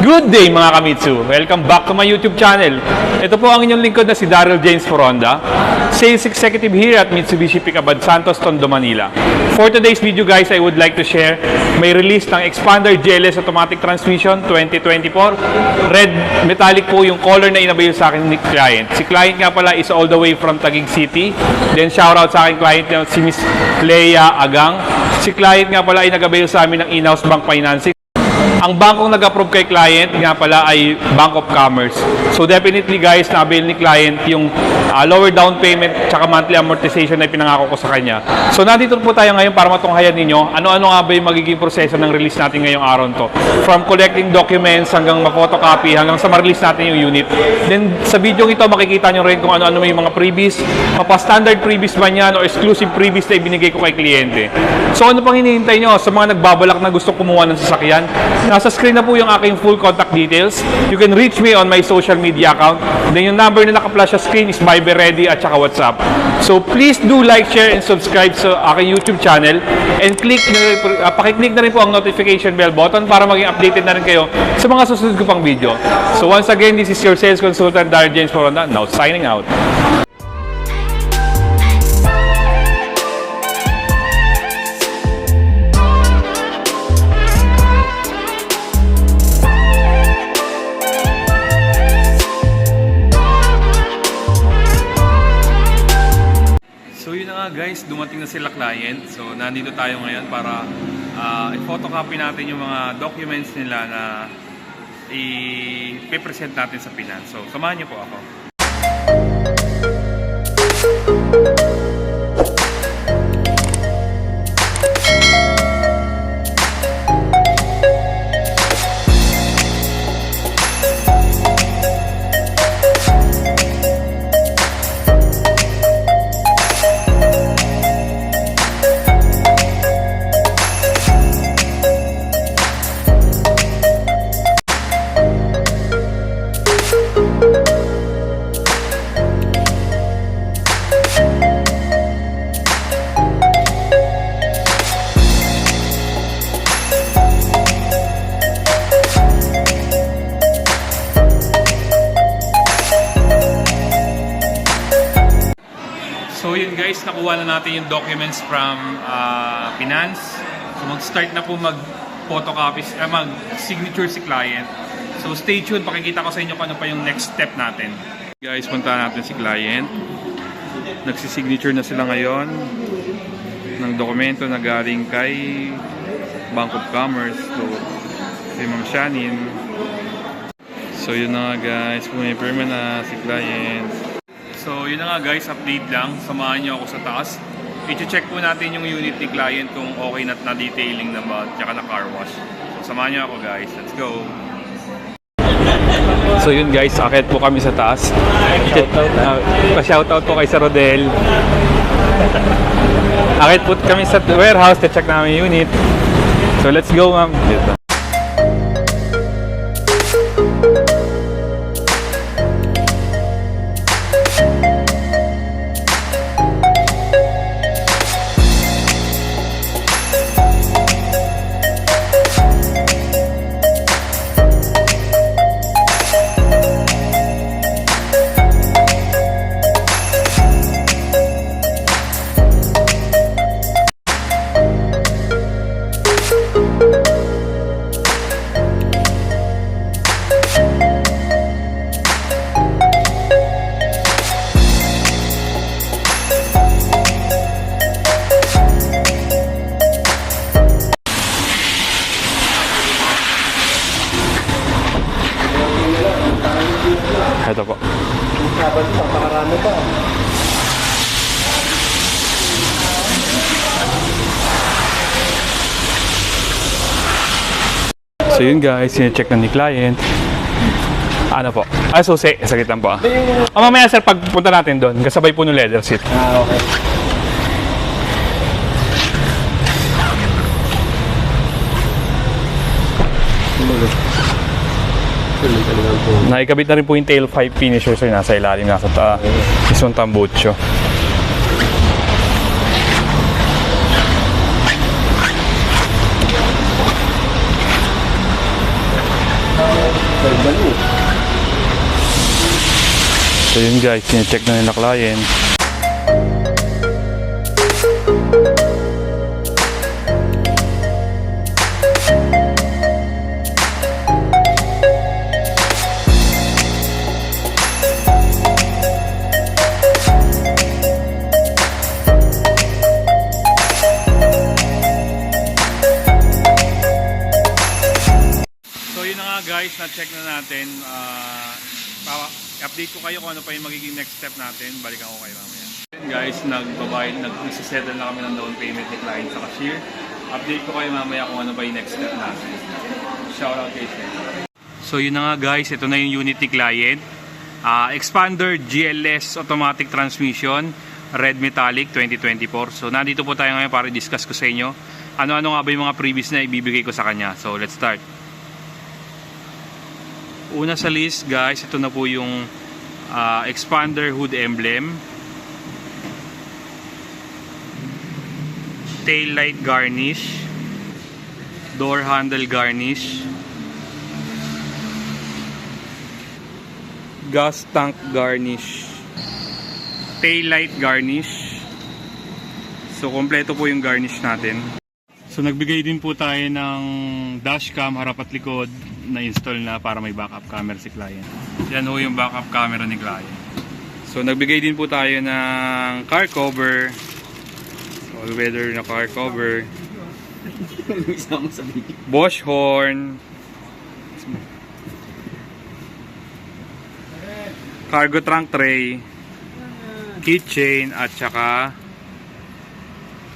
Good day mga Kamitsu! Welcome back to my YouTube channel. Ito po ang inyong lingkod na si Daryl James Foronda, Sales Executive here at Mitsubishi Picabad Santos, Tondo, Manila. For today's video guys, I would like to share may release ng Expander GLS Automatic Transmission 2024. Red metallic po yung color na inabail sa akin ni client. Si client nga pala is all the way from Taguig City. Then shoutout sa akin client na si Miss Leia Agang. Si client nga pala ay nag-avail sa amin ng in-house bank financing. Ang bangkong nag-approve kay client nga pala ay Bank of Commerce. So definitely guys, na-avail ni client yung lower down payment tsaka monthly amortization na pinangako ko sa kanya. So nandito po tayo ngayon para matunghayan ninyo ano-ano nga ba yung magiging proseso ng release natin ngayong araw to. From collecting documents hanggang ma-photocopy hanggang sa ma-release natin yung unit. Then sa video ito makikita nyo rin kung ano-ano may mga freebies, mapa-standard freebies ba yan o exclusive freebies na ibinigay ko kay kliyente. So ano pang hinihintay nyo sa mga nagbabalak na gusto kumuha ng sasakyan? Nasa screen na po yung aking full contact details. You can reach me on my social media account. Then yung number na naka-flash sa screen is Viber Ready at saka WhatsApp. So please do like, share, and subscribe sa aking YouTube channel. And pakiclick na rin po ang notification bell button para maging updated na rin kayo sa mga susunod ko pang video. So once again, this is your sales consultant, Daryl James Foronda. Now signing out. Guys, dumating na sila client. So, nandito tayo ngayon para i-photocopy natin yung mga documents nila na i-present natin sa finance. So, samahan niyo po ako. So yun guys, nakuha na natin yung documents from finance. So mag-start na po mag-photocopies, mag-signature si client. So stay tuned, pakikita ko sa inyo kung ano pa yung next step natin. Guys, punta natin si client. Nagsisignature na sila ngayon ng dokumento na galing kay Bank of Commerce. So, si Ma'am Shanin. So yun na nga guys, pumipirma na si client. So yun na nga guys, update lang. Samahan niyo ako sa taas. I-check po natin yung unit ni client kung okay na detailing na ba, tsaka na car wash. So samahan niyo ako guys. Let's go! So yun guys, akit po kami sa taas. Pa-shoutout po kay Sir Rodel. Akit po kami sa warehouse, check namin yung unit. So let's go ma'am. Ito po. So yun guys, sine-check na ni client. Ano po? Susi. Saglit lang po. Mamaya sir, pagpunta natin doon, kasabay po ng leather seat. Okay. Naikabit na rin po yung tail 5 finisher sir, nasa ilalim, nasa isang tambucho. So yun guys, sinecheck na nila client. So yun na nga guys, na-check na natin. Update ko kayo kung ano pa yung magiging next step natin. Balikan ko kayo mamaya. Guys, nagsisettle na kami ng down payment ni client sa cashier. Update ko kayo mamaya kung ano pa yung next step natin. Shoutout kay Sir. So yun na nga guys, ito na yung unit ni client. Expander GLS automatic transmission, red metallic 2024. So nandito po tayo ngayon para i-discuss ko sa inyo ano-ano nga ba yung mga previous na ibibigay ko sa kanya. So let's start. Una sa list guys, ito na po yung expander hood emblem, tail light garnish, door handle garnish, gas tank garnish, tail light garnish. So kompleto po yung garnish natin. So nagbigay din po tayo ng dashcam harap at likod na install na para may backup camera si client. Yan ho yung backup camera ni client. So nagbigay din po tayo ng car cover, all weather na car cover, Bosch horn, cargo trunk tray, keychain at saka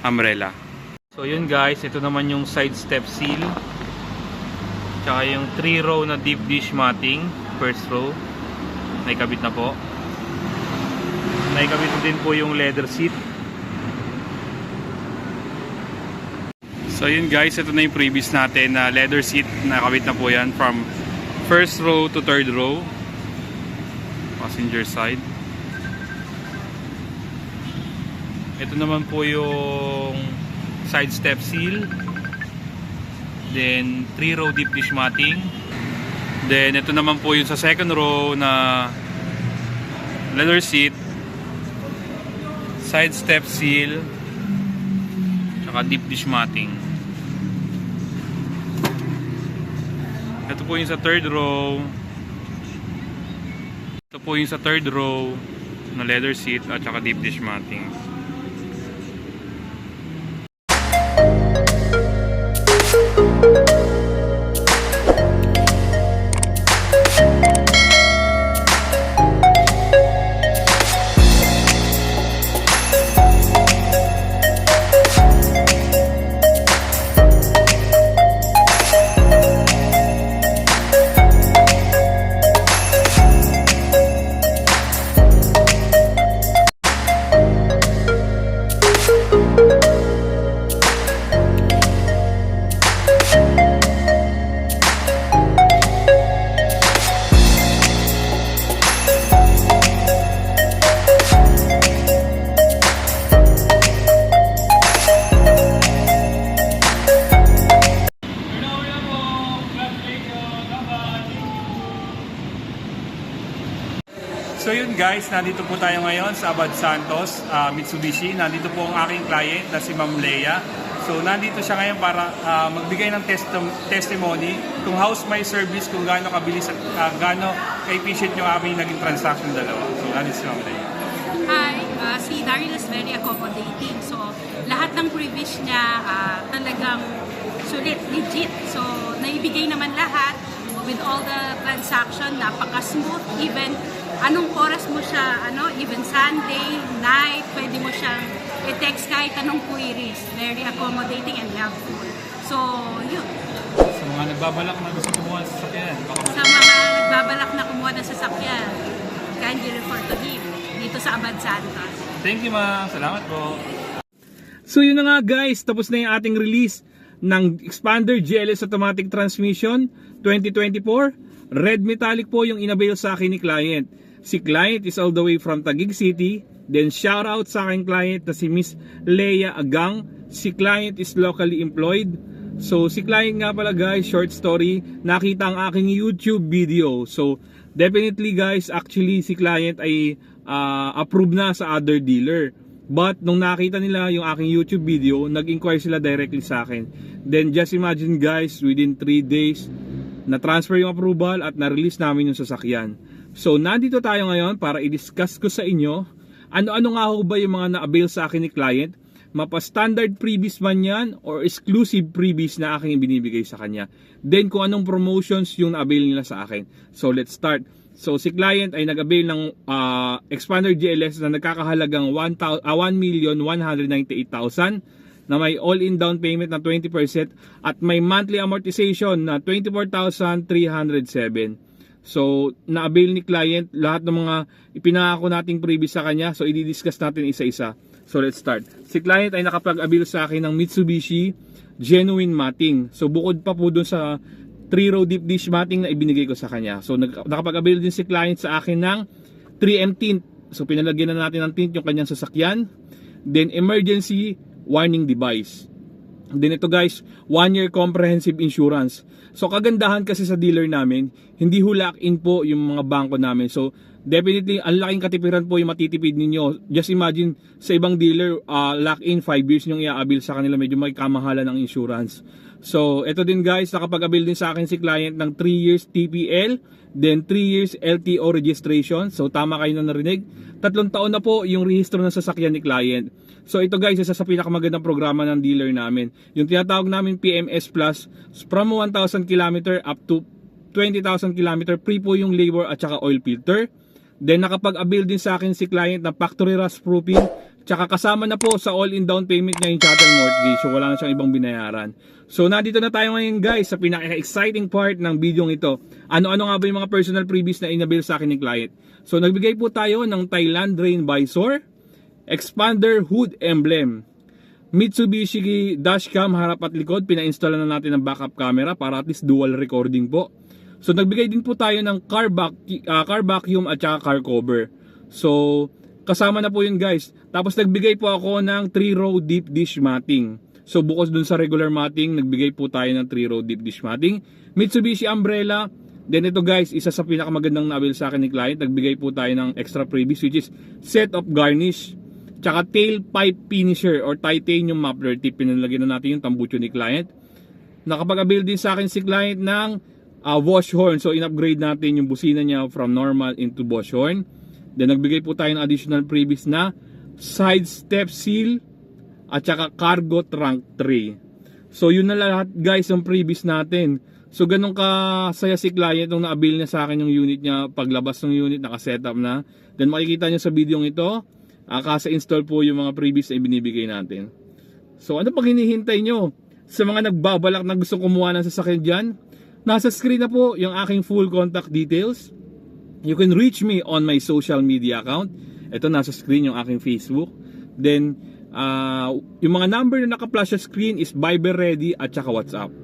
umbrella. So yun guys, ito naman yung side step seal, tsaka yung 3 row na deep dish matting, first row, naikabit na po. Naikabit din po yung leather seat. So yun guys, ito na yung previous natin na leather seat, nakabit na po yan from first row to third row, passenger side. Ito naman po yung side step seal, then 3 row deep dish matting, then ito naman po yung sa second row na leather seat, side step seal, tsaka deep dish matting. Ito po yung sa third row, ito po yung sa third row na leather seat at tsaka deep dish matting. So yun guys, nandito po tayo ngayon sa Abad Santos, Mitsubishi. Nandito po ang aking client na si Ma'am Leia. So nandito siya ngayon para magbigay ng testimony kung how's my service, kung gaano kabilis at gaano ka-efficient yung aming naging transaction dalawa. So nandito si Ma'am Leia. Hi, si Daryl is very accommodating. So lahat ng previous niya talagang sulit, legit. So naibigay naman lahat with all the transaction, napaka-smooth. Even anong oras mo siya, even Sunday, night, pwede mo siyang i-text kahit anong queries. Very accommodating and helpful. So, yun. Sa mga nagbabalak na gusto kumuha ng sasakyan, Sa mga nagbabalak na kumuha ng sasakyan, kindly refer to him dito sa Abad Santos. thank you ma'am, salamat po. So yun na nga guys, tapos na yung ating release ng Expander GLS Automatic Transmission 2024. Red metallic po yung inavail sa akin ni client. Si client is all the way from Taguig City. Then shout out sa aking client na si Miss Leia Agang. Si client is locally employed. So si client nga pala guys, short story, nakita ang aking YouTube video. So definitely guys, actually si client ay approved na sa other dealer. But nung nakita nila yung aking YouTube video, nag-inquire sila directly sa akin. Then just imagine guys, within 3 days, na-transfer yung approval at na-release namin yung sasakyan. So nandito tayo ngayon para i-discuss ko sa inyo, ano-ano nga ho ba yung mga na-avail sa akin ni client. Mapa-standard freebies man yan or exclusive freebies na aking binibigay sa kanya. Then kung anong promotions yung na-avail nila sa akin. So let's start. So si client ay nag-avail ng Expander GLS na nagkakahalagang 1,198,000 na may all-in down payment na 20% at may monthly amortization na 24,307. So na-avail ni client lahat ng mga ipinangako nating previous sa kanya. So i-discuss natin isa-isa. So let's start. Si client ay nakapag-avail sa akin ng Mitsubishi Genuine Matting. So bukod pa po dun sa 3-row deep dish matting na ibinigay ko sa kanya. So nakapag-avail din si client sa akin ng 3M tint. So pinalagyan na natin ng tint yung kanyang sasakyan. Then emergency warning device. Then ito guys, 1-year comprehensive insurance. So kagandahan kasi sa dealer namin, hindi ho lock-in po yung mga bangko namin. So definitely, ang laking katipiran po yung matitipid ninyo. Just imagine, sa ibang dealer, lock-in 5 years yung i-avail sa kanila, medyo may kamahalan ng insurance. So, ito din guys, nakapag-avail din sa akin si client ng 3 years TPL, then 3 years LTO registration. So, tama kayo na narinig. 3 taon na po yung rehistro ng sasakyan ni client. So, ito guys, isa sa pinakamagandang programa ng dealer namin. Yung tinatawag namin PMS Plus, from 1,000 km up to 20,000 km, free po yung labor at saka oil filter. Then nakapag-avail din sa akin si client ng factory rust proofing, tsaka kasama na po sa all-in down payment niya yung chattel mortgage. So wala na siyang ibang binayaran. So nandito na tayo ngayon guys sa pinaka-exciting part ng video ito. Ano-ano nga ba yung mga personal freebies na inavail sa akin ni client? So nagbigay po tayo ng Thailand Rain Visor, Expander Hood Emblem, Mitsubishi dashcam harap at likod, pina-install na natin ng backup camera para at least dual recording po. So nagbigay din po tayo ng car vacuum at saka car cover. So kasama na po yun guys. Tapos nagbigay po ako ng 3-row deep dish matting. So bukod dun sa regular matting, nagbigay po tayo ng 3-row deep dish matting. Mitsubishi umbrella. Then ito guys, isa sa pinakamagandang na-avail sa akin ni client, nagbigay po tayo ng extra freebies which is set of garnish. Tsaka tailpipe finisher or titanium muffler tip. Pinalagyan na natin yung tambucho ni client. Nakapag-avail din sa akin si client ng wash horn. So in-upgrade natin yung busina niya from normal into wash horn. Then nagbigay po tayo ng additional freebies na side step seal at saka cargo trunk tray. So yun na lahat guys ang freebies natin. So ganun kasaya si client nung na-avail niya sa akin yung unit niya. Paglabas ng unit naka-setup na. Then makikita niyo sa video ito, kasa-install po yung mga freebies na ibinibigay natin. So ano pang hinihintay nyo? Sa mga nagbabalak na gusto kumuha ng sasakyan dyan, nasa screen na po yung aking full contact details. You can reach me on my social media account. Ito nasa screen yung aking Facebook. Then yung mga number na naka-flash sa screen is Viber ready at saka WhatsApp.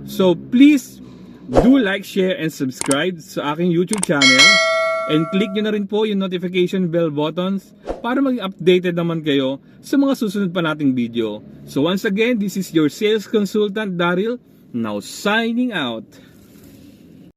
So please do like, share and subscribe sa aking YouTube channel. And click nyo na rin po yung notification bell buttons para maging updated naman kayo sa mga susunod pa nating video. So once again, this is your sales consultant Daryl, now signing out.